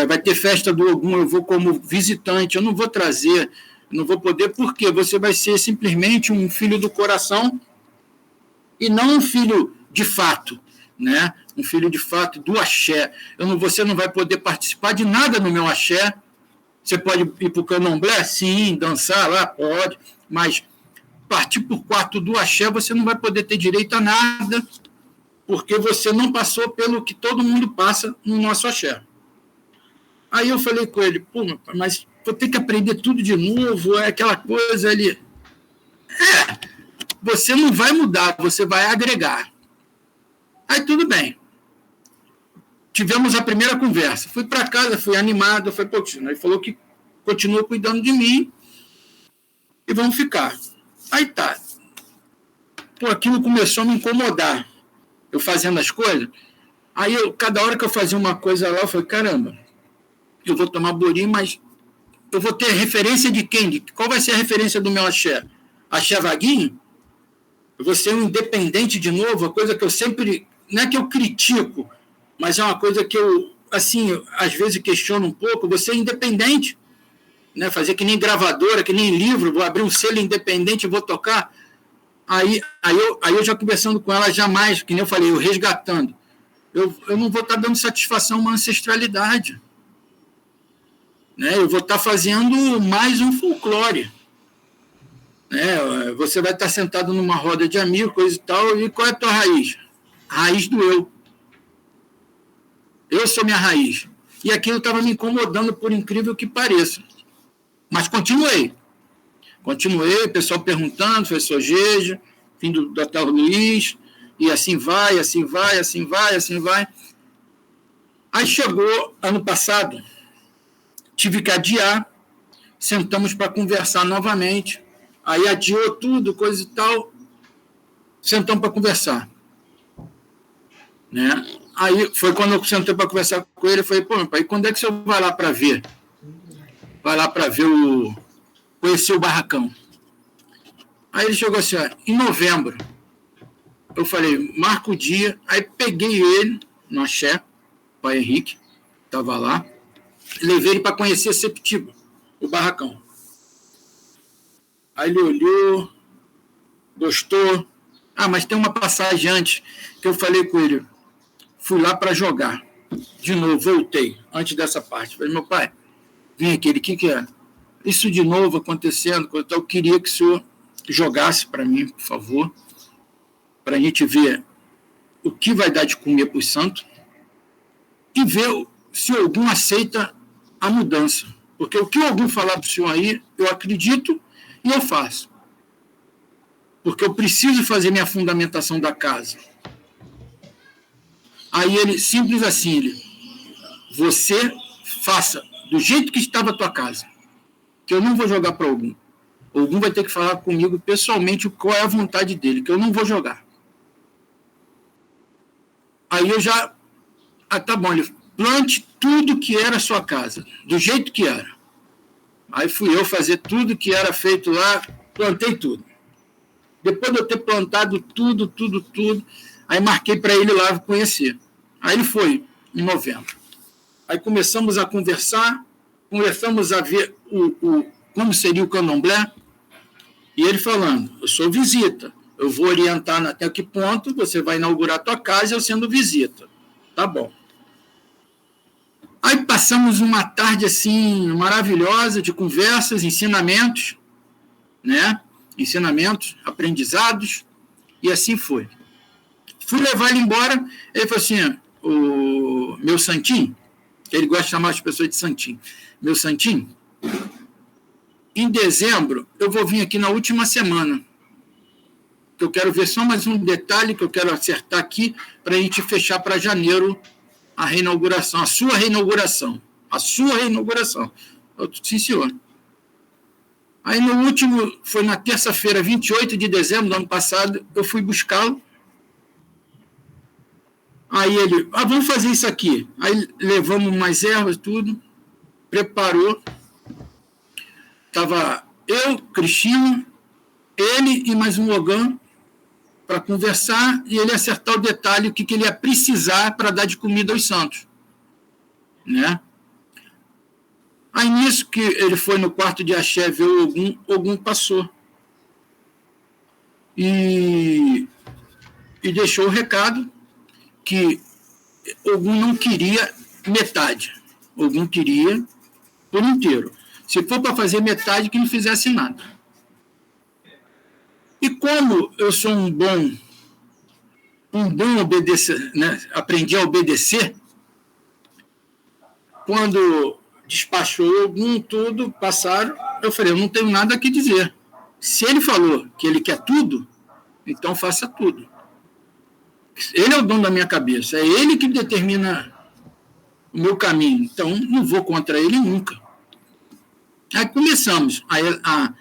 Vai ter festa do Ogum, eu vou como visitante, eu não vou trazer, não vou poder, porque você vai ser simplesmente um filho do coração e não um filho de fato, né? Um filho de fato do axé. Você não vai poder participar de nada no meu axé. Você pode ir para o candomblé? Sim, dançar lá, pode, mas partir por quarto do axé, você não vai poder ter direito a nada, porque você não passou pelo que todo mundo passa no nosso axé. Aí eu falei com ele, pô, mas vou ter que aprender tudo de novo, é aquela coisa ali. Você não vai mudar, você vai agregar. Aí tudo bem. Tivemos a primeira conversa. Fui para casa, fui animado, foi pouquinho. Aí falou que continua cuidando de mim e vamos ficar. Aí tá. Pô, aquilo começou a me incomodar. Eu fazendo as coisas. Aí, cada hora que eu fazia uma coisa lá, eu falei, caramba, eu vou tomar bori, mas eu vou ter referência de quem? Qual vai ser a referência do meu axé? Axé Vaguinho? Eu vou ser um independente de novo, a coisa que eu sempre... Não é que eu critico, mas é uma coisa que eu, assim, às vezes questiono um pouco. Você é independente, né? Fazer que nem gravadora, que nem livro, vou abrir um selo independente e vou tocar. Aí eu já conversando com ela, jamais, que nem eu falei, eu resgatando. Eu não vou estar dando satisfação a uma ancestralidade. Né? Eu vou estar fazendo mais um folclore. Né? Você vai estar sentado numa roda de amigos, coisa e tal, e qual é a tua raiz? A raiz do eu. Eu sou minha raiz. E aquilo estava me incomodando, por incrível que pareça. Mas continuei. Continuei, o pessoal perguntando, professor Geja, fim do Dr. Luiz, e assim vai, assim vai, assim vai, assim vai. Aí chegou ano passado, tive que adiar, sentamos para conversar novamente, aí adiou tudo, coisa e tal, sentamos para conversar. Né? Aí foi quando eu sentei para conversar com ele, eu falei, pô, meu pai, quando é que o senhor vai lá para ver? Vai lá para ver conhecer o barracão. Aí ele chegou assim, ó, em novembro. Eu falei, marca o dia. Aí peguei ele no axé, pai Henrique, estava lá, levei ele para conhecer Septiba, o barracão. Aí ele olhou, gostou. Mas tem uma passagem antes que eu falei com ele. Fui lá para jogar. De novo, voltei, antes dessa parte. Falei, meu pai, vem aqui, ele, o que é? Isso de novo acontecendo, eu queria que o senhor jogasse para mim, por favor, para a gente ver o que vai dar de comer para os santos e ver se algum aceita a mudança. Porque o que algum falar para o senhor aí, eu acredito e eu faço. Porque eu preciso fazer minha fundamentação da casa. Aí ele, simples assim, você faça do jeito que estava a tua casa, que eu não vou jogar para algum. Algum vai ter que falar comigo pessoalmente qual é a vontade dele, que eu não vou jogar. Aí eu já... tá bom, ele plante tudo que era a sua casa, do jeito que era. Aí fui eu fazer tudo que era feito lá, plantei tudo. Depois de eu ter plantado tudo, aí marquei para ele lá conhecer. Aí ele foi, em novembro. Aí começamos a conversar, começamos a ver como seria o candomblé, e ele falando, eu sou visita, eu vou orientar até que ponto você vai inaugurar a tua casa eu sendo visita. Tá bom. Aí passamos uma tarde assim maravilhosa de conversas, ensinamentos, né? Ensinamentos, aprendizados, e assim foi. Fui levar ele embora, ele falou assim, o meu santinho, ele gosta de chamar as pessoas de santinho, meu santinho, em dezembro eu vou vir aqui na última semana, que eu quero ver só mais um detalhe que eu quero acertar aqui, para a gente fechar para janeiro a reinauguração, a sua reinauguração. Eu, sim, senhor. Aí no último, foi na terça-feira, 28 de dezembro do ano passado, eu fui buscá-lo. Aí ele, vamos fazer isso aqui. Aí levamos mais ervas, tudo, preparou. Estava eu, Cristina, ele e mais um Logan, para conversar e ele acertar o detalhe, o que ele ia precisar para dar de comida aos santos, né? Aí, nisso que ele foi no quarto de axé ver o Ogum passou. E deixou o recado que Ogum não queria metade. Ogum queria por inteiro. Se for para fazer metade, que não fizesse nada. E como eu sou um bom obedecer, né? Aprendi a obedecer, quando despachou Ogum, tudo, passaram, eu falei, eu não tenho nada a que dizer. Se ele falou que ele quer tudo, então faça tudo. Ele é o dono da minha cabeça, é ele que determina o meu caminho, então não vou contra ele nunca. Aí começamos a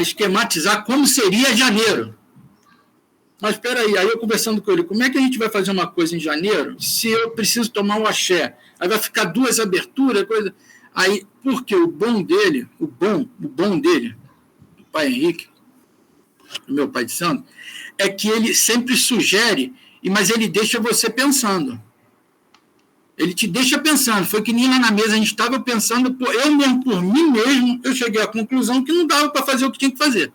esquematizar como seria janeiro. Mas espera aí eu conversando com ele, como é que a gente vai fazer uma coisa em janeiro se eu preciso tomar o axé? Aí vai ficar 2 aberturas, coisa. Aí, porque o bom dele, o bom dele, o pai Henrique, o meu pai de santo, é que ele sempre sugere, mas ele deixa você pensando. Ele te deixa pensando. Foi que nem lá na mesa a gente estava pensando, eu mesmo, por mim mesmo, eu cheguei à conclusão que não dava para fazer o que tinha que fazer.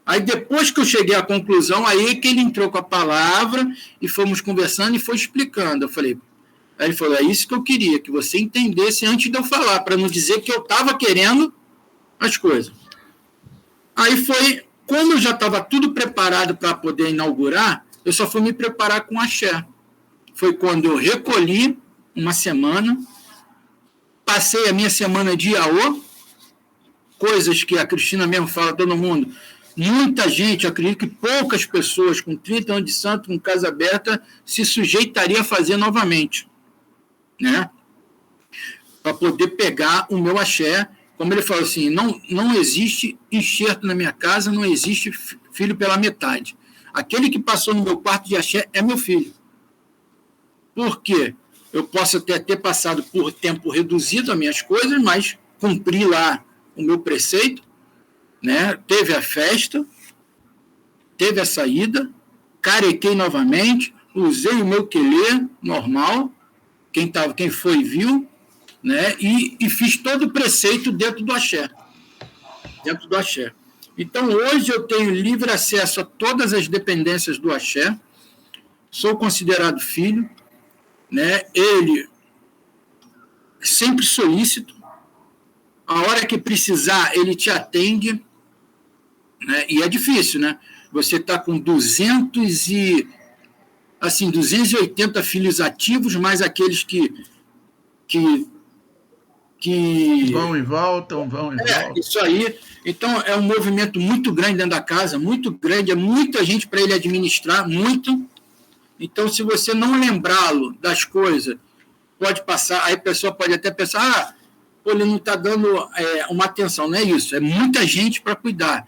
Aí depois que eu cheguei à conclusão, aí que ele entrou com a palavra e fomos conversando e foi explicando. Eu falei, aí ele falou, é isso que eu queria, que você entendesse antes de eu falar, para não dizer que eu estava querendo as coisas. Aí foi, como eu já estava tudo preparado para poder inaugurar, eu só fui me preparar com axé. Foi quando eu recolhi uma semana, passei a minha semana de Iaô, coisas que a Cristina mesmo fala, todo mundo, muita gente, acredito que poucas pessoas com 30 anos de santo, com casa aberta, se sujeitaria a fazer novamente, né? Para poder pegar o meu axé. Como ele falou assim, não existe enxerto na minha casa, não existe filho pela metade. Aquele que passou no meu quarto de axé é meu filho. Por quê? Eu posso até ter passado por tempo reduzido as minhas coisas, mas cumpri lá o meu preceito, né? Teve a festa, teve a saída, carequei novamente, usei o meu quelê normal, quem foi viu, né? E fiz todo o preceito dentro do axé. Então, hoje eu tenho livre acesso a todas as dependências do axé, sou considerado filho, né? Ele sempre solícito, a hora que precisar ele te atende, né? E é difícil, né? Você está com 280 filhos ativos, mais aqueles que vão e voltam. Isso aí. Então, é um movimento muito grande dentro da casa, muito grande, é muita gente para ele administrar, muito. Então, se você não lembrá-lo das coisas, pode passar, aí a pessoa pode até pensar, ele não está dando uma atenção. Não é isso, é muita gente para cuidar.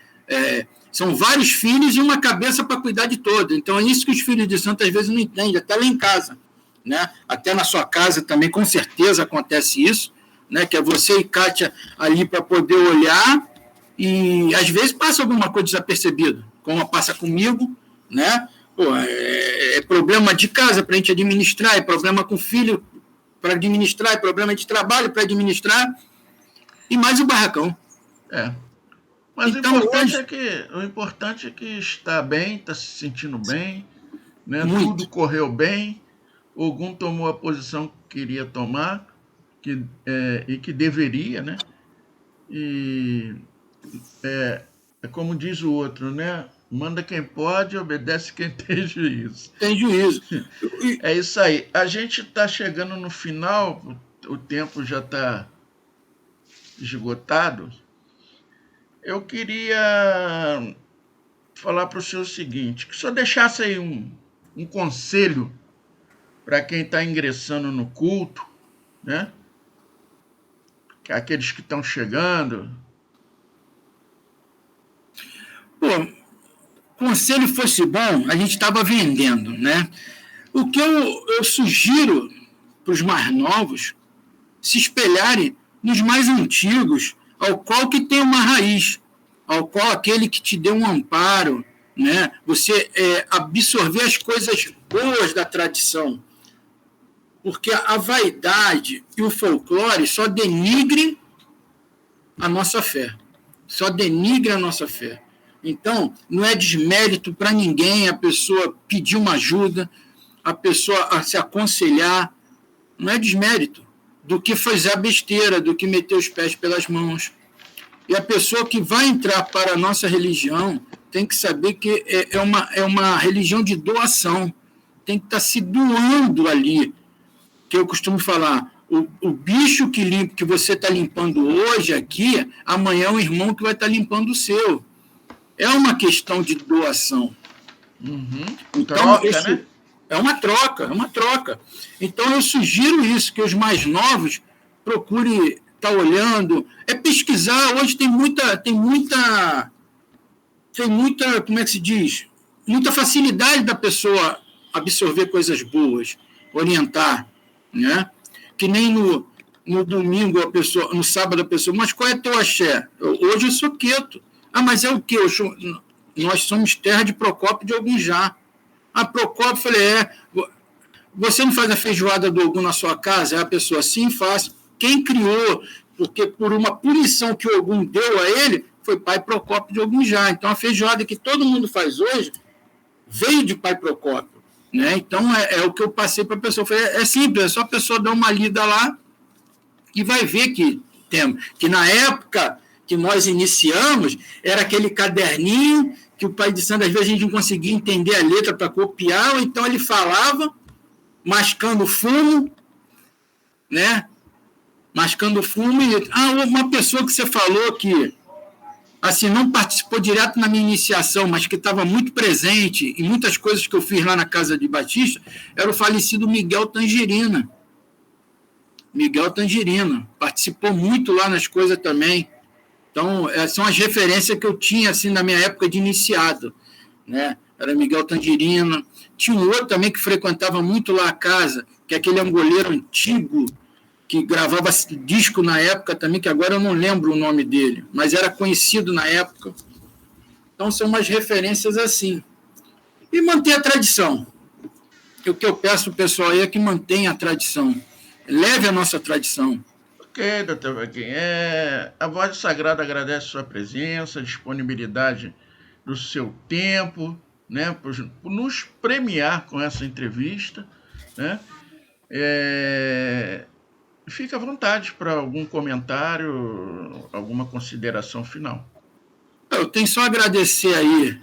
São vários filhos e uma cabeça para cuidar de todos. Então, é isso que os filhos de santo às vezes não entendem, até lá em casa, né? Até na sua casa também, com certeza, acontece isso, né? Que é você e Kátia ali para poder olhar e, às vezes, passa alguma coisa desapercebida, como passa comigo, né? É problema de casa para a gente administrar, é problema com o filho para administrar, é problema de trabalho para administrar, e mais o barracão. Mas então, o importante é que está bem, está se sentindo bem, né? Tudo correu bem, Ogum tomou a posição que queria tomar e que deveria, né? E é como diz o outro, né? Manda quem pode, obedece quem tem juízo. Tem juízo. É isso aí. A gente está chegando no final, o tempo já está esgotado. Eu queria falar para o senhor o seguinte, que o senhor deixasse aí um conselho para quem está ingressando no culto, né? Aqueles que estão chegando. Conselho fosse bom, a gente estava vendendo, né? O que eu sugiro para os mais novos se espelharem nos mais antigos, ao qual que tem uma raiz, ao qual aquele que te deu um amparo, né? Você absorver as coisas boas da tradição, porque a vaidade e o folclore só denigre a nossa fé, só denigre a nossa fé. Então, não é desmérito para ninguém a pessoa pedir uma ajuda, a pessoa a se aconselhar, não é desmérito do que fazer a besteira, do que meter os pés pelas mãos. E a pessoa que vai entrar para a nossa religião tem que saber que é uma religião de doação, tem que estar se doando ali, que eu costumo falar, o bicho que você está limpando hoje aqui, amanhã é um irmão que vai estar limpando o seu. É uma questão de doação. Então, Troca, né? É uma troca. Então, eu sugiro isso, que os mais novos procurem estar olhando, pesquisar. Hoje tem muita, como é que se diz? Muita facilidade da pessoa absorver coisas boas, orientar, né? Que nem no domingo, no sábado, a pessoa, mas qual é teu axé? Hoje eu sou quieto. Mas é o quê? Nós somos terra de Procópio de Ogunjá. A Procópio, falei, você não faz a feijoada do Ogum na sua casa? A pessoa, sim, faz. Quem criou? Porque por uma punição que o Ogum deu a ele, foi pai Procópio de Ogunjá. Então, a feijoada que todo mundo faz hoje veio de pai Procópio, né? Então, é o que eu passei para a pessoa. Falei, é simples, é só a pessoa dar uma lida lá e vai ver que na época que nós iniciamos, era aquele caderninho que o pai de santo, às vezes, a gente não conseguia entender a letra para copiar, ou então ele falava, mascando fumo, né? Mascando fumo. Uma pessoa que você falou que assim, não participou direto na minha iniciação, mas que estava muito presente em muitas coisas que eu fiz lá na Casa de Batista, era o falecido Miguel Tangerina. Miguel Tangerina. Participou muito lá nas coisas também. Então, são as referências que eu tinha assim, na minha época de iniciado, né? Era Miguel Tangerina. Tinha um outro também que frequentava muito lá a casa, que é aquele angoleiro antigo, que gravava disco na época também, que agora eu não lembro o nome dele, mas era conhecido na época. Então, são umas referências assim. E manter a tradição. O que eu peço ao pessoal aí é que mantenha a tradição. Leve a nossa tradição. Ok, doutor Vaguinho. A Voz Sagrada agradece sua presença, disponibilidade do seu tempo, né, por nos premiar com essa entrevista, né? Fica à vontade para algum comentário, alguma consideração final. Eu tenho só a agradecer aí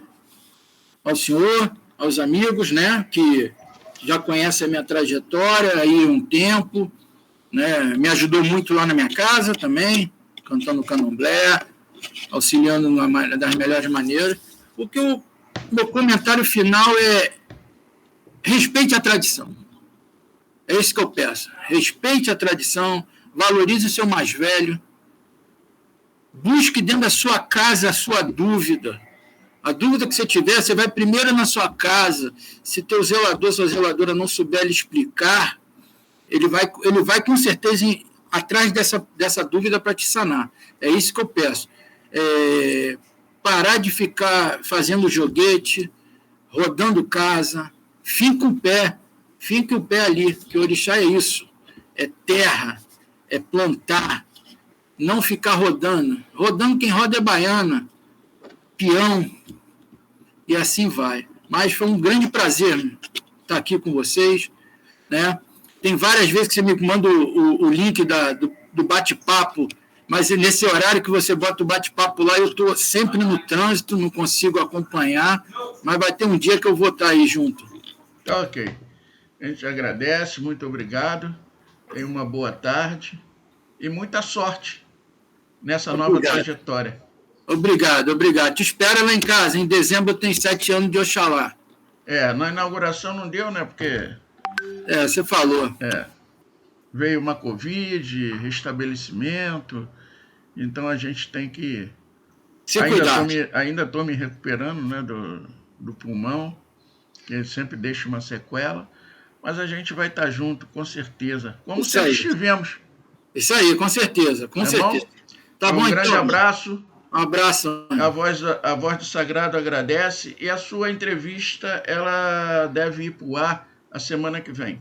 ao senhor, aos amigos, né, que já conhecem a minha trajetória aí há um tempo, né, me ajudou muito lá na minha casa também, cantando candomblé, auxiliando das melhores maneiras. Porque o meu comentário final é: respeite a tradição. É isso que eu peço. Respeite a tradição, valorize o seu mais velho, busque dentro da sua casa a sua dúvida. A dúvida que você tiver, você vai primeiro na sua casa. Se teu zelador, sua zeladora não souber lhe explicar, ele vai com certeza atrás dessa dúvida para te sanar. É isso que eu peço. Parar de ficar fazendo joguete, rodando casa, finca o pé ali, que o orixá é isso, é terra, é plantar, não ficar rodando. Rodando, quem roda é baiana, peão, e assim vai. Mas foi um grande prazer estar aqui com vocês, né? Tem várias vezes que você me manda o link do bate-papo, mas nesse horário que você bota o bate-papo lá, eu estou sempre no trânsito, não consigo acompanhar, mas vai ter um dia que eu vou estar aí junto. Ok. A gente agradece, muito obrigado. Tenha uma boa tarde e muita sorte nessa nova trajetória. Obrigado. Te espero lá em casa. Em dezembro eu tenho 7 anos de Oxalá. Na inauguração não deu, né? Porque... você falou. Veio uma Covid, restabelecimento, então a gente tem que... Se cuidar. Ainda estou me recuperando, né, do pulmão, que sempre deixa uma sequela, mas a gente vai estar junto, com certeza, como sempre estivemos. Isso aí, com certeza, com certeza. Tá bom, um grande abraço. Um abraço. A Voz do Sagrado agradece. E a sua entrevista, ela deve ir para o ar a semana que vem.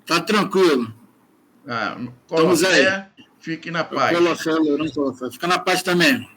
Tá tranquilo. Cola fé, fique na paz. Cola fé, Lourão, cola fé. Fica na paz também.